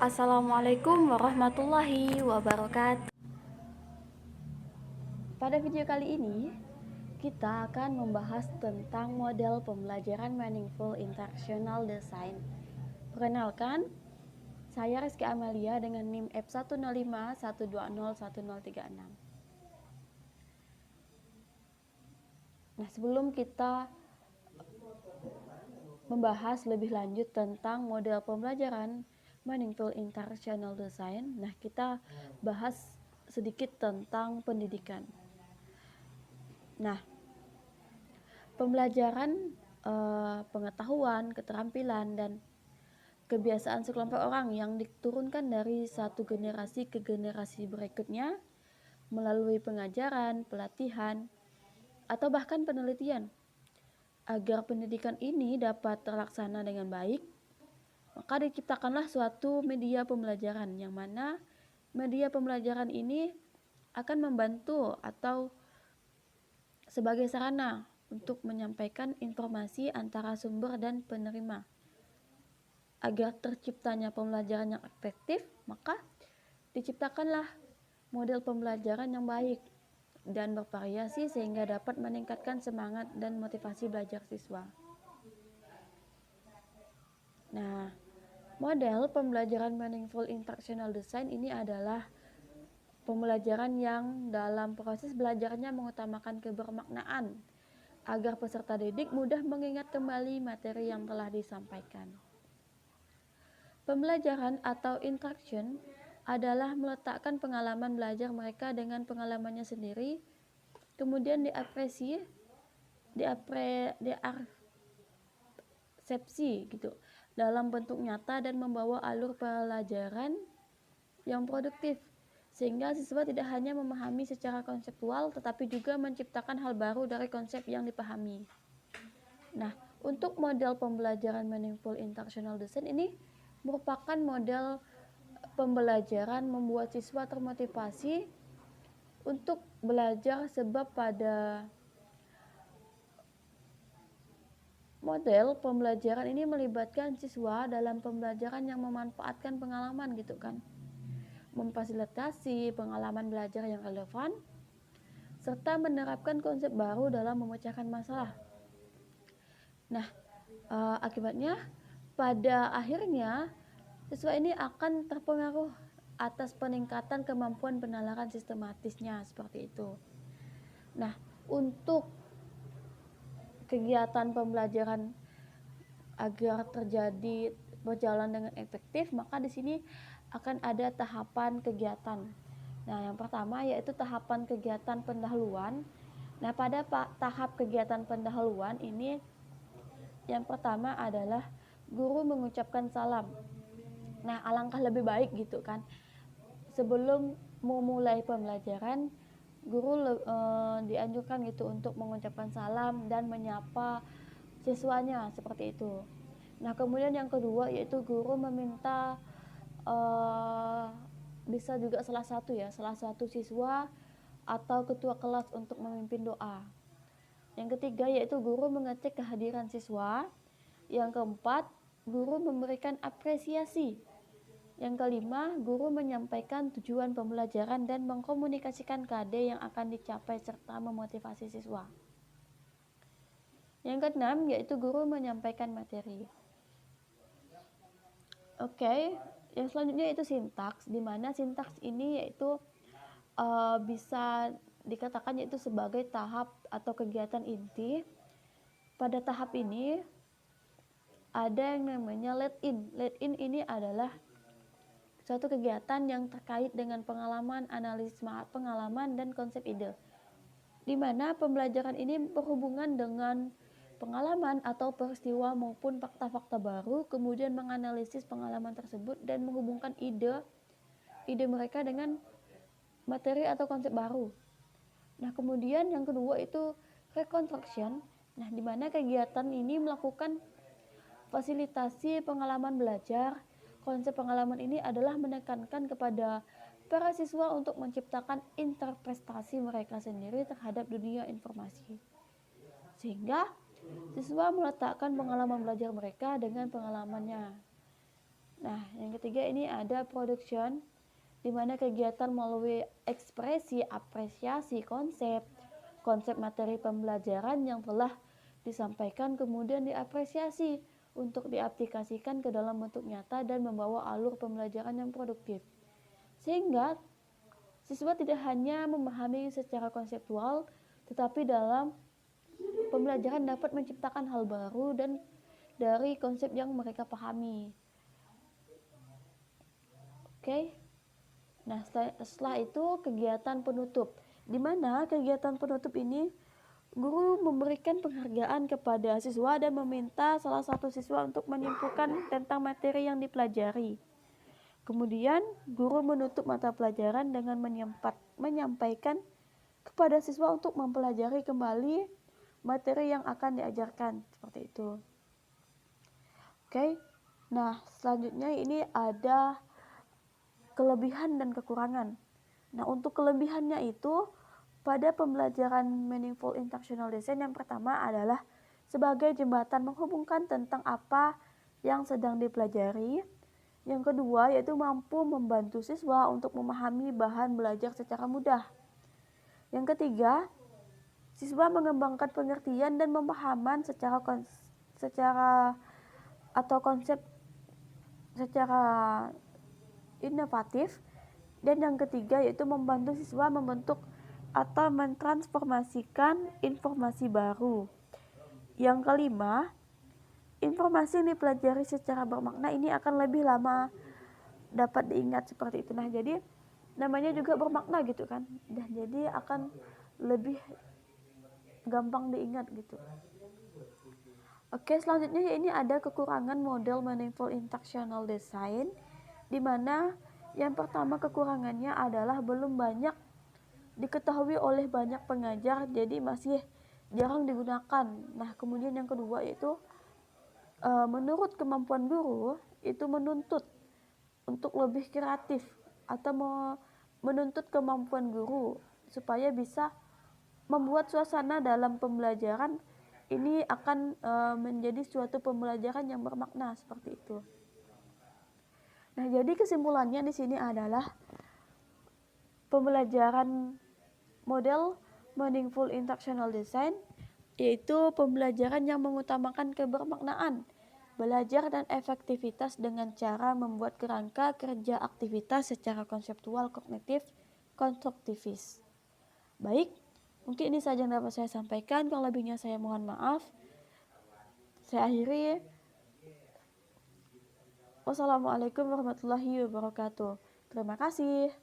Assalamualaikum warahmatullahi wabarakatuh. Pada video kali ini, kita akan membahas tentang model pembelajaran Meaningful Instructional Design. Perkenalkan, saya Rizky Amalia dengan NIM F105120136. Nah, sebelum kita membahas lebih lanjut tentang model pembelajaran Meaningful Instructional Design, nah kita bahas sedikit tentang pendidikan. Nah, pembelajaran pengetahuan, keterampilan, dan kebiasaan sekelompok orang yang diturunkan dari satu generasi ke generasi berikutnya melalui pengajaran, pelatihan, atau bahkan penelitian. Agar pendidikan ini dapat terlaksana dengan baik, maka diciptakanlah suatu media pembelajaran yang mana media pembelajaran ini akan membantu atau sebagai sarana untuk menyampaikan informasi antara sumber dan penerima. Agar terciptanya pembelajaran yang efektif, maka diciptakanlah model pembelajaran yang baik dan bervariasi sehingga dapat meningkatkan semangat dan motivasi belajar siswa. Nah, model pembelajaran Meaningful Instructional Design ini adalah pembelajaran yang dalam proses belajarnya mengutamakan kebermaknaan agar peserta didik mudah mengingat kembali materi yang telah disampaikan. Pembelajaran atau instruction adalah meletakkan pengalaman belajar mereka dengan pengalamannya sendiri, kemudian diarsepsi gitu dalam bentuk nyata dan membawa alur pelajaran yang produktif, sehingga siswa tidak hanya memahami secara konseptual tetapi juga menciptakan hal baru dari konsep yang dipahami. Nah, untuk model pembelajaran Meaningful Instructional Design ini merupakan model pembelajaran membuat siswa termotivasi untuk belajar, sebab pada model pembelajaran ini melibatkan siswa dalam pembelajaran yang memanfaatkan pengalaman gitu kan, memfasilitasi pengalaman belajar yang relevan serta menerapkan konsep baru dalam memecahkan masalah. Nah, akibatnya pada akhirnya siswa ini akan terpengaruh atas peningkatan kemampuan penalaran sistematisnya seperti itu. Nah, untuk kegiatan pembelajaran agar terjadi berjalan dengan efektif, maka di sini akan ada tahapan kegiatan. Nah, yang pertama yaitu tahapan kegiatan pendahuluan. Nah, pada tahap kegiatan pendahuluan ini yang pertama adalah guru mengucapkan salam. Nah, alangkah lebih baik gitu kan, sebelum memulai pembelajaran, guru dianjurkan gitu untuk mengucapkan salam dan menyapa siswanya seperti itu. Nah, kemudian yang kedua yaitu guru meminta bisa juga salah satu siswa atau ketua kelas untuk memimpin doa. Yang ketiga yaitu guru mengecek kehadiran siswa. Yang keempat, guru memberikan apresiasi. Yang kelima, guru menyampaikan tujuan pembelajaran dan mengkomunikasikan KD yang akan dicapai serta memotivasi siswa. Yang keenam yaitu guru menyampaikan materi. Oke, yang selanjutnya itu sintaks, di mana sintaks ini yaitu bisa dikatakan yaitu sebagai tahap atau kegiatan inti. Pada tahap ini ada yang namanya lead in. Lead in ini adalah suatu kegiatan yang terkait dengan pengalaman, analisis pengalaman, dan konsep ide, di mana pembelajaran ini berhubungan dengan pengalaman atau peristiwa maupun fakta-fakta baru, kemudian menganalisis pengalaman tersebut dan menghubungkan ide mereka dengan materi atau konsep baru. Nah, kemudian yang kedua itu reconstruction. Nah, di mana kegiatan ini melakukan fasilitasi pengalaman belajar. Konsep pengalaman ini adalah menekankan kepada para siswa untuk menciptakan interpretasi mereka sendiri terhadap dunia informasi, sehingga siswa meletakkan pengalaman belajar mereka dengan pengalamannya. Nah, yang ketiga ini ada production, di mana kegiatan melalui ekspresi, apresiasi, konsep materi pembelajaran yang telah disampaikan kemudian diapresiasi untuk diaplikasikan ke dalam bentuk nyata dan membawa alur pembelajaran yang produktif. Sehingga siswa tidak hanya memahami secara konseptual, tetapi dalam pembelajaran dapat menciptakan hal baru dan dari konsep yang mereka pahami. Oke. Nah, setelah itu kegiatan penutup, di mana kegiatan penutup ini guru memberikan penghargaan kepada siswa dan meminta salah satu siswa untuk menyimpulkan tentang materi yang dipelajari. Kemudian, guru menutup mata pelajaran dengan menyampaikan kepada siswa untuk mempelajari kembali materi yang akan diajarkan, seperti itu. Oke. Nah, selanjutnya ini ada kelebihan dan kekurangan. Nah, untuk kelebihannya itu pada pembelajaran Meaningful Instructional Design yang pertama adalah sebagai jembatan menghubungkan tentang apa yang sedang dipelajari. Yang kedua yaitu mampu membantu siswa untuk memahami bahan belajar secara mudah. Yang ketiga, siswa mengembangkan pengertian dan pemahaman secara konsep secara inovatif. Dan yang ketiga yaitu membantu siswa membentuk atau mentransformasikan informasi baru. Yang kelima, informasi yang dipelajari secara bermakna ini akan lebih lama dapat diingat, seperti itu. Nah, jadi namanya juga bermakna gitu kan. Dan jadi akan lebih gampang diingat gitu. Oke, selanjutnya ini ada kekurangan model Meaningful Instructional Design, di mana yang pertama kekurangannya adalah belum banyak diketahui oleh banyak pengajar, jadi masih jarang digunakan. Nah, kemudian yang kedua yaitu menurut kemampuan guru itu menuntut untuk lebih kreatif atau menuntut kemampuan guru supaya bisa membuat suasana dalam pembelajaran ini akan menjadi suatu pembelajaran yang bermakna, seperti itu. Nah, jadi kesimpulannya di sini adalah pembelajaran model Meaningful Instructional Design yaitu pembelajaran yang mengutamakan kebermaknaan, belajar dan efektivitas dengan cara membuat kerangka kerja aktivitas secara konseptual, kognitif, konstruktivis. Baik, mungkin ini saja yang dapat saya sampaikan. Kalau lebihnya saya mohon maaf. Saya akhiri. Wassalamualaikum warahmatullahi wabarakatuh. Terima kasih.